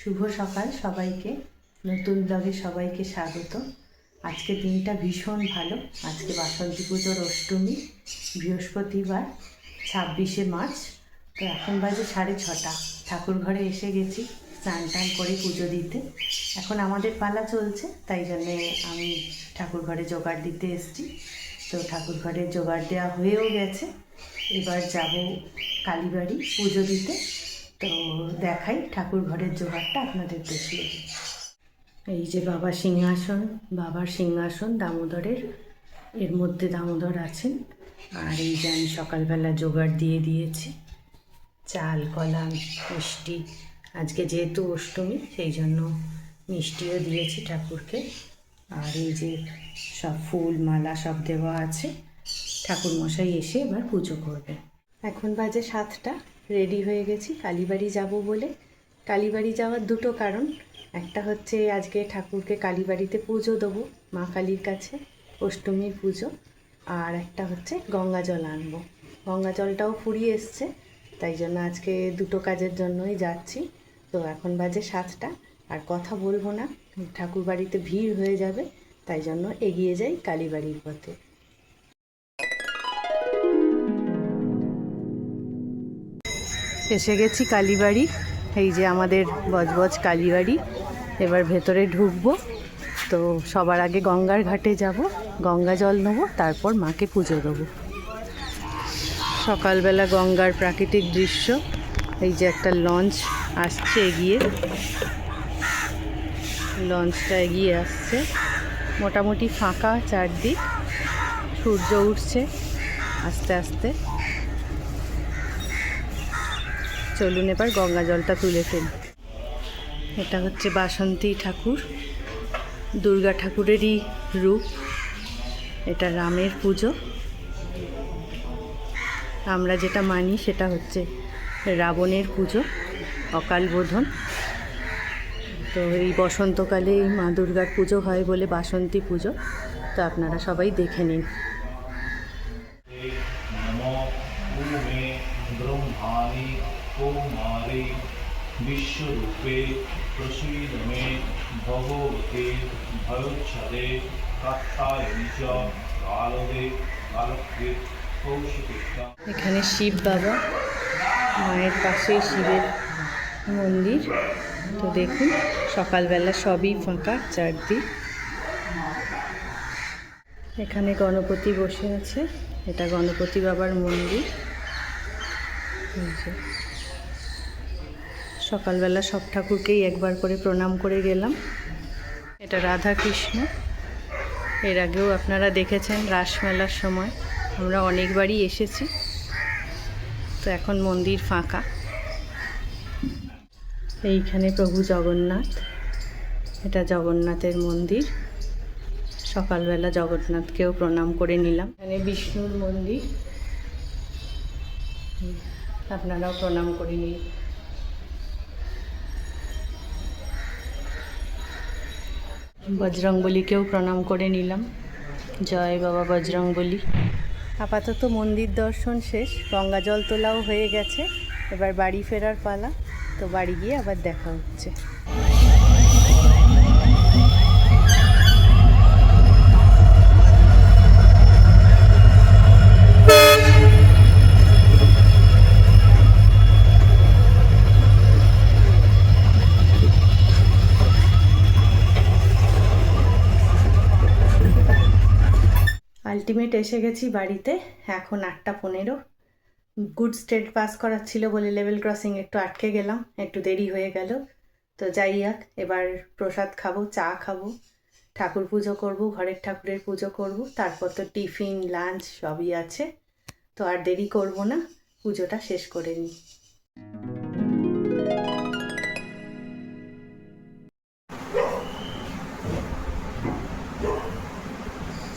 শুভ সকাল সবাইকে, নতুন ব্লগে সবাইকে স্বাগত। আজকে দিনটা ভীষণ ভালো। আজকে বাসন্তী পুজোর অষ্টমী, বৃহস্পতিবার 26শে মার্চ। তো এখন বাজে 6:30। ঠাকুর ঘরে এসে গেছি স্নান টান করে পুজো দিতে। এখন আমাদের পালা চলছে, তাই জন্যে আমি ঠাকুর ঘরে জোগাড় দিতে এসেছি। তো ঠাকুর ঘরে জোগাড় দেওয়া হয়েও গেছে। এবার যাব কালীবাড়ি পুজো দিতে। তো দেখাই ঠাকুর ঘরের জোগাড়টা আপনাদের দেখিয়ে দিই। এই যে বাবার সিংহাসন দামোদরের, এর মধ্যে দামোদর আছেন। আর এই যে আমি সকালবেলা জোগাড় দিয়ে দিয়েছি চাল, কলা, মিষ্টি। আজকে যেহেতু অষ্টমী সেই জন্য মিষ্টিও দিয়েছি ঠাকুরকে। আর এই যে সব ফুল মালা সব দেওয়া আছে। ঠাকুরমশাই এসে এবার পুজো করবে। এখন বাজে 7টা, রেডি হয়ে গেছি কালীবাড়ি যাব বলে। কালীবাড়ি যাওয়ার দুটো কারণ। একটা হচ্ছে আজকে ঠাকুরকে কালীবাড়িতে পুজো দেবো, মা কালীর কাছে, অষ্টমীর পুজো। আর একটা হচ্ছে গঙ্গা জল আনবো। গঙ্গা জলটাও ফুরিয়ে এসছে, তাই জন্য আজকে দুটো কাজের জন্যই যাচ্ছি। তো এখন বাজে 7টা, আর কথা বলবো না, ঠাকুর বাড়িতে ভিড় হয়ে যাবে, তাই জন্য এগিয়ে যাই কালীবাড়ির পথে। এসে গেছি কালীবাড়ি। এই যে আমাদের বজবজ কালীবাড়ি। এবার ভেতরে ঢুকবো। তো সবার আগে গঙ্গার ঘাটে যাব, গঙ্গা জল নেবো, তারপর মাকে পুজো দেবো। সকালবেলা গঙ্গার প্রাকৃতিক দৃশ্য। এই যে একটা লঞ্চ আসছে এগিয়ে, লঞ্চটা এগিয়ে আসছে। মোটামুটি ফাঁকা চারদিক, সূর্য উঠছে আস্তে আস্তে। চলুন এবার গঙ্গা জলটা তুলে ফেলি। এটা হচ্ছে বাসন্তী ঠাকুর, দুর্গা ঠাকুরেরই রূপ। এটা রামের পুজো। আমরা যেটা মানি সেটা হচ্ছে রাবণের পুজো, অকাল বোধন। তো এই বসন্তকালে মা দুর্গার পুজো হয় বলে বাসন্তী পুজো। তো আপনারা সবাই দেখে নিন। বিশ্বরূপে প্রসীদ মে ভগবতে ভয়োচ্ছদে কাত্তায়নি চ কালদে কালক্রে কৌশিকীর্তা। এখানে শিব বাবা, মায়ের পাশে শিবের মন্দির। তো দেখুন সকালবেলা সবই ফাঁকা চারদিক। এখানে গণপতি বসে আছে, এটা গণপতি বাবার মন্দির। সকালবেলা সব ঠাকুরকেই একবার করে প্রণাম করে গেলাম। এটা রাধা কৃষ্ণ। এর আগেও আপনারা দেখেছেন রাসমেলার সময়, আমরা অনেকবারই এসেছি। তো এখন মন্দির ফাঁকা। এইখানে প্রভু জগন্নাথ, এটা জগন্নাথের মন্দির। সকালবেলা জগন্নাথকেও প্রণাম করে নিলাম। এখানে বিষ্ণুর মন্দির, আপনারাও প্রণাম করে নিন। বজরংবলীকেও প্রণাম করে নিলাম। জয় বাবা বজরংবলী। আপাতত মন্দির দর্শন শেষ, গঙ্গা জল তোলাও হয়ে গেছে। এবার বাড়ি ফেরার পালা। তো বাড়ি গিয়ে আবার দেখা হচ্ছে। আলটিমেট এসে গেছি বাড়িতে। এখন 8:15। গুড স্টেট পাস করার ছিল বলে লেভেল ক্রসিং একটু আটকে গেলাম, একটু দেরি হয়ে গেল। তো যাই হোক, এবার প্রসাদ খাবো, চা খাবো, ঠাকুর পুজো করব, ঘরের ঠাকুরের পুজো করব, তারপর তো টিফিন লাঞ্চ সবই আছে। তো আর দেরি করব না, পুজোটা শেষ করে নিই।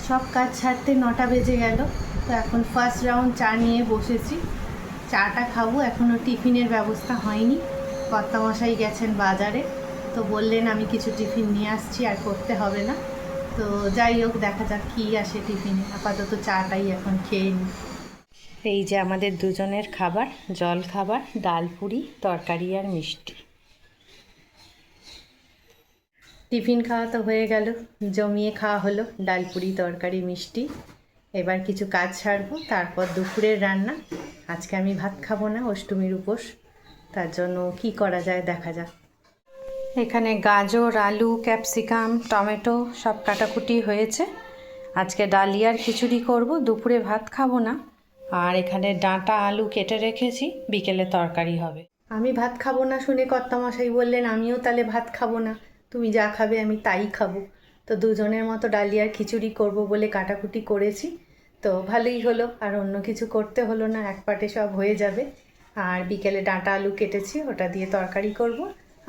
সব কাজ ছাড়তে 9টা বেজে গেল। তো এখন ফার্স্ট রাউন্ড চা নিয়ে বসেছি। চাটা খাবো, এখনও টিফিনের ব্যবস্থা হয়নি। কর্তামশাই গেছেন বাজারে, তো বললেন আমি কিছু টিফিন নিয়ে আসছি, আর করতে হবে না। তো যাই হোক, দেখা যাক কী আসে টিফিনে। আপাতত চাটাই এখন খেয়ে নিই। এই যে আমাদের দুজনের খাবার, জল খাবার, ডাল পুরি, তরকারি আর মিষ্টি। টিফিন খাওয়া তো হয়ে গেল, জমিয়ে খাওয়া হলো, ডাল পুরি তরকারি মিষ্টি। এবার কিছু কাজ ছাড়বো, তারপর দুপুরের রান্না। আজকে আমি ভাত খাবো না, অষ্টমীর উপোস, তার জন্য কি করা যায় দেখা যাক। এখানে গাজর, আলু, ক্যাপসিকাম, টমেটো সব কাটাকুটি হয়েছে। আজকে ডালিয়ার খিচুড়ি করব, দুপুরে ভাত খাবো না। আর এখানে ডাঁটা আলু কেটে রেখেছি, বিকেলে তরকারি হবে। আমি ভাত খাবো না শুনে কর্তামশাই বললেন আমিও তাহলে ভাত খাবো না, তুমি যা খাবে আমি তাই খাবো। তো দুজনের মতো ডালিয়ার খিচুড়ি করব বলে কাটাকুটি করেছি। তো ভালোই হলো, আর অন্য কিছু করতে হলো না, এক পাটে সব হয়ে যাবে। আর বিকেলে ডাঁটা আলু কেটেছি, ওটা দিয়ে তরকারি করব।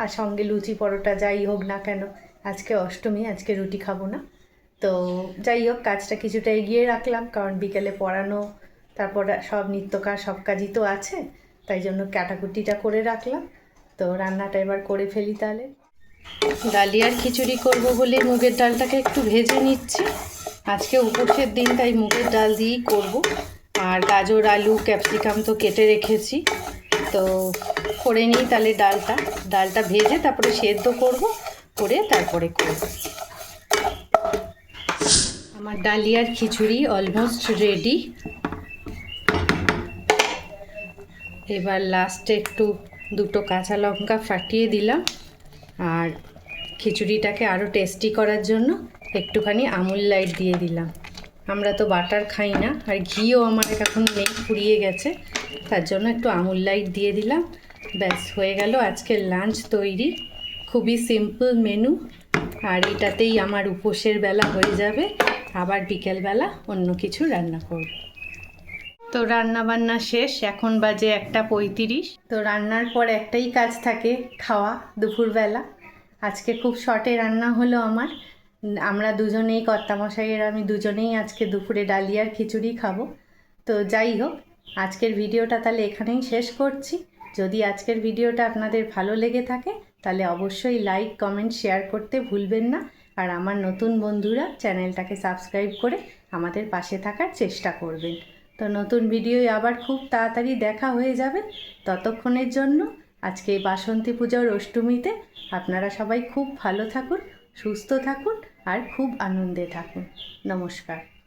আর সঙ্গে লুচি পরোটা যাই হোক না কেন, আজকে অষ্টমী, আজকে রুটি খাবো না। তো যাই হোক, কাজটা কিছুটা এগিয়ে রাখলাম, কারণ বিকেলে পড়ানো, তারপর সব নিত্যকার সব কাজই তো আছে, তাই জন্য কাটাকুটিটা করে রাখলাম। তো রান্নাটা এবার করে ফেলি তাহলে। ডালিয়ার খিচুড়ি করব বলে মুগের ডালটাকে একটু ভেজে নিচ্ছি। আজকে উপোসের দিন, তাই মুগের ডাল দিয়েই করব। আর গাজর, আলু, ক্যাপসিকাম তো কেটে রেখেছি, তো করে নিই তাহলে। ডালটা ভেজে তারপরে সেদ্ধ করব, করে তারপরে করব। আমার ডালিয়ার খিচুড়ি অলমোস্ট রেডি। এবার লাস্টে একটু দুটো কাঁচা লঙ্কা ফাটিয়ে দিলাম। আর খিচুড়িটাকে আরও টেস্টি করার জন্য একটুখানি আমুল লাইট দিয়ে দিলাম। আমরা তো বাটার খাই না, আর ঘিও আমার এখন নেই, ফুরিয়ে গেছে, তার জন্য একটু আমুল লাইট দিয়ে দিলাম। ব্যাস হয়ে গেল আজকের লাঞ্চ তৈরি। খুবই সিম্পল মেনু, আর এটাতেই আমার উপোসের বেলা হয়ে যাবে। আবার বিকেলবেলা অন্য কিছু রান্না করব। তো রান্না বান্না শেষ, এখন বাজে 1:35। তো রান্নার পর একটাই কাজ থাকে, খাওয়া দুপুরবেলা। আজকে খুব শর্টে রান্না হলো আমার। আমরা দুজনেই, কর্তামশাইয়ের আমি দুজনেই আজকে দুপুরে ডালিয়ার খিচুড়ি খাবো। তো যাই হোক, আজকের ভিডিওটা তাহলে এখানেই শেষ করছি। যদি আজকের ভিডিওটা আপনাদের ভালো লেগে থাকে তাহলে অবশ্যই লাইক, কমেন্ট, শেয়ার করতে ভুলবেন না। আর আমার নতুন বন্ধুরা চ্যানেলটাকে সাবস্ক্রাইব করে আমাদের পাশে থাকার চেষ্টা করবেন। তো নতুন ভিডিও আবার খুব তাড়াতাড়ি দেখা হয়ে যাবে। ততক্ষণের জন্য আজকে বাসন্তী পুজোর অষ্টমীতে আপনারা সবাই খুব ভালো থাকুন, সুস্থ থাকুন, আর খুব আনন্দে থাকুন। নমস্কার।